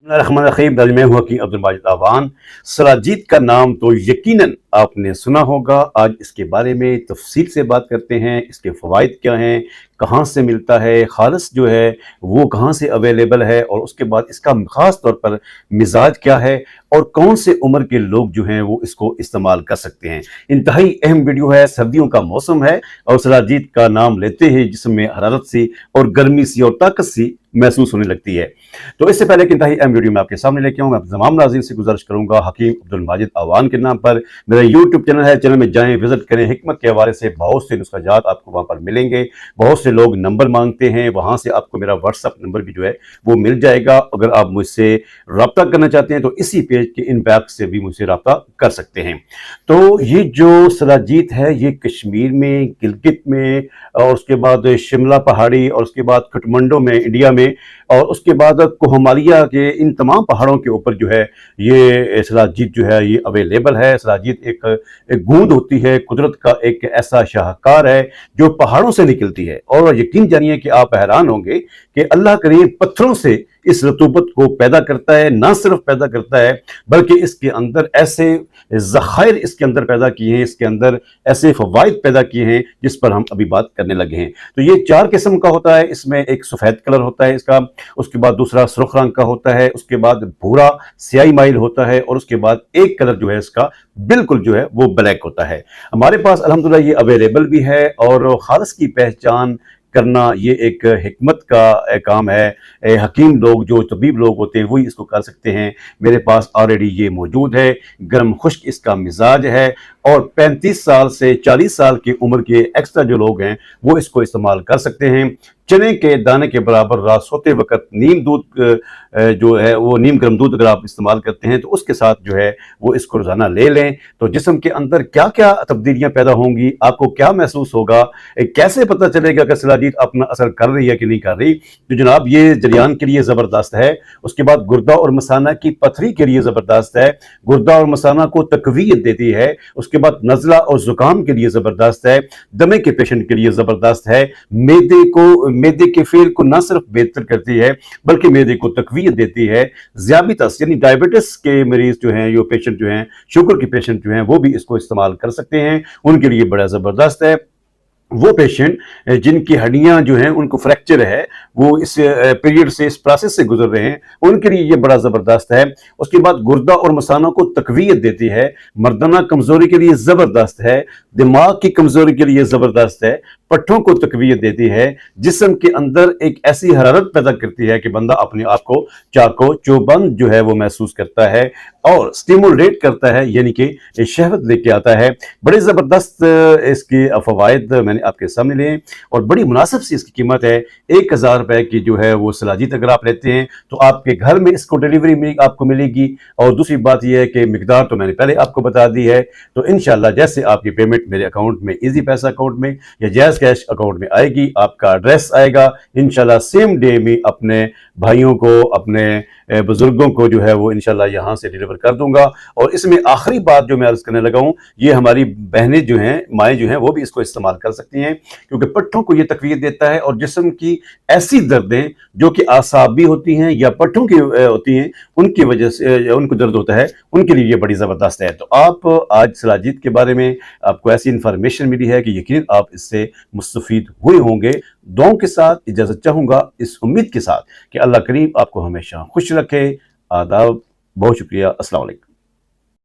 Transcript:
बिस्मिल्लाहिर्रहमानिर्रहीम। मैं हूँ हकीम अब्दुल माजिद अवान। सलाजीत का नाम तो यकीनन आपने सुना होगा। आज इसके बारे में तफसील से बात करते हैं। इसके फ़वाइद क्या हैं, कहाँ से मिलता है, खालिस जो है वो कहाँ से अवेलेबल है, और उसके बाद इसका ख़ास तौर पर मिजाज क्या है और कौन से उम्र के लोग जो हैं वो इसको इस्तेमाल कर सकते हैं। इंतहाई अहम वीडियो है। सर्दियों का मौसम है और सलाजीत का नाम लेते ही जिस्म में हरारत सी और गर्मी सी और ताकत सी महसूस होने लगती है। तो इससे पहले कि इंतहाई अहम वीडियो में आपके सामने लेके आऊँ, मैं तमाम नाज़रीन से गुजारिश करूंगा, हकीम अब्दुल माजिद अवान के नाम पर मेरा यूट्यूब चैनल है, चैनल में जाएं, विजिट करें। हिकमत के हवाले से बहुत से नुस्ख़ाजात आपको वहाँ पर मिलेंगे। बहुत से लोग नंबर मांगते हैं, वहाँ से आपको मेरा व्हाट्सअप नंबर भी जो है वो मिल जाएगा। अगर आप मुझसे रब्ता करना चाहते हैं तो इसी पेज के इनबैक से भी मुझसे रब्ता कर सकते हैं। तो ये जो सलाजीत है ये कश्मीर में, गिलगित में, और उसके बाद शिमला पहाड़ी, और उसके बाद काठमांडू में इंडिया में, और उसके बाद कोहमालिया के इन तमाम पहाड़ों के ऊपर जो है ये सलाजीत जो है ये अवेलेबल है। सलाजीत एक गूंद होती है, कुदरत का एक ऐसा शाहकार है जो पहाड़ों से निकलती है, और यकीन जानिए कि आप हैरान होंगे कि अल्लाह करीम पत्थरों से इस रतूबत को पैदा करता है। ना सिर्फ पैदा करता है बल्कि इसके अंदर ऐसे ज़खायर इसके अंदर पैदा किए हैं, इसके अंदर ऐसे फ़वाइद पैदा किए हैं जिस पर हम अभी बात करने लगे हैं। तो ये 4 किस्म का होता है। इसमें एक सफ़ेद कलर होता है इसका, उसके बाद दूसरा सुर्ख रंग का होता है, उसके बाद भूरा स्याही माइल होता है, और उसके बाद एक कलर जो है इसका बिल्कुल जो है वो ब्लैक होता है। हमारे पास अल्हम्दुलिल्लाह ये अवेलेबल भी है, और खालिस की पहचान करना ये एक हिकमत का काम है। हकीम लोग जो तबीब लोग होते हैं वही इसको कर सकते हैं। मेरे पास ऑलरेडी ये मौजूद है। गर्म खुश्क इसका मिजाज है, और 35 साल से 40 साल की उम्र के एक्स्ट्रा जो लोग हैं वो इसको इस्तेमाल कर सकते हैं। चने के दाने के बराबर रात सोते वक्त नीम दूध जो है वो नीम गर्म दूध अगर आप इस्तेमाल करते हैं तो उसके साथ जो है वो इसको रोज़ाना ले लें तो जिस्म के अंदर क्या क्या तब्दीलियां पैदा होंगी, आपको क्या महसूस होगा, कैसे पता चलेगा कि सलाजीत अपना असर कर रही है कि नहीं कर रही। तो जनाब ये जरियान के लिए ज़बरदस्त है। उसके बाद गुर्दा और मसाना की पथरी के लिए ज़बरदस्त है। गुर्दा और मसाना को तकवीयत देती है। उसके बाद नज़ला और ज़ुकाम के लिए ज़बरदस्त है। दमे के पेशेंट के लिए ज़बरदस्त है। मैदे के फेल को ना सिर्फ बेहतर करती है बल्कि मैदे को तकवीयत देती है। ज़ियाबितस यानी डायबिटीज के मरीज जो हैं, यो पेशेंट जो हैं, शुगर के पेशेंट जो हैं, वो भी इसको इस्तेमाल कर सकते हैं, उनके लिए बड़ा ज़बरदस्त है। वो पेशेंट जिनकी हड्डियां जो हैं उनको फ्रैक्चर है, वो इस पीरियड से, इस प्रोसेस से गुजर रहे हैं, उनके लिए ये बड़ा ज़बरदस्त है। उसके बाद गुर्दा और मसाना को तकवीयत देती है। मर्दाना कमज़ोरी के लिए ज़बरदस्त है। दिमाग की कमज़ोरी के लिए ज़बरदस्त है। पट्ठों को तकवीयत देती है। जिस्म के अंदर एक ऐसी हरारत पैदा करती है कि बंदा अपने आप को चाको चौबंद जो है वो महसूस करता है, और स्टिमुलेट करता है, यानी कि शहवत लेके आता है। बड़े ज़बरदस्त इसके फ़वाइद मैंने आपके सामने लिए, और बड़ी मुनासिब सी इसकी कीमत है। 1000 रुपए की जो है वो सलाजीत अगर आप लेते हैं तो आपके घर में इसको डिलीवरी में आपको मिलेगी। और दूसरी बात यह है कि मिकदार तो मैंने पहले आपको बता दी है। तो इंशाल्लाह जैसे आपकी पेमेंट मेरे अकाउंट में, इजी पैसा अकाउंट में या जैज़ कैश अकाउंट में आएगी, आपका एड्रेस आएगा, इंशाल्लाह सेम डे में अपने भाइयों को, अपने बुजुर्गों को जो है वो इंशाल्लाह यहाँ से डिलीवर कर दूंगा। और इसमें आखिरी बात जो मैं अर्ज करने लगा हूँ, ये हमारी बहनें जो हैं, माएँ जो हैं, वो भी इसको इस्तेमाल कर सकती हैं, क्योंकि पट्ठों को ये तकवीयत देता है। और जिस्म की ऐसी दर्दें जो कि आसाबी होती हैं या पट्ठों की होती हैं, उनकी वजह से उनको दर्द होता है, उनके लिए ये बड़ी ज़बरदस्त है। तो आप आज सलाजीत के बारे में आपको ऐसी इंफॉर्मेशन मिली है कि यकीन आप इससे मुस्तफीद हुए होंगे। दुआओं के साथ इजाज़त चाहूँगा, इस उम्मीद के साथ कि अल्लाह करीम आपको हमेशा खुश रखे। आदाब, बहुत शुक्रिया। अस्सलाम वालेकुम।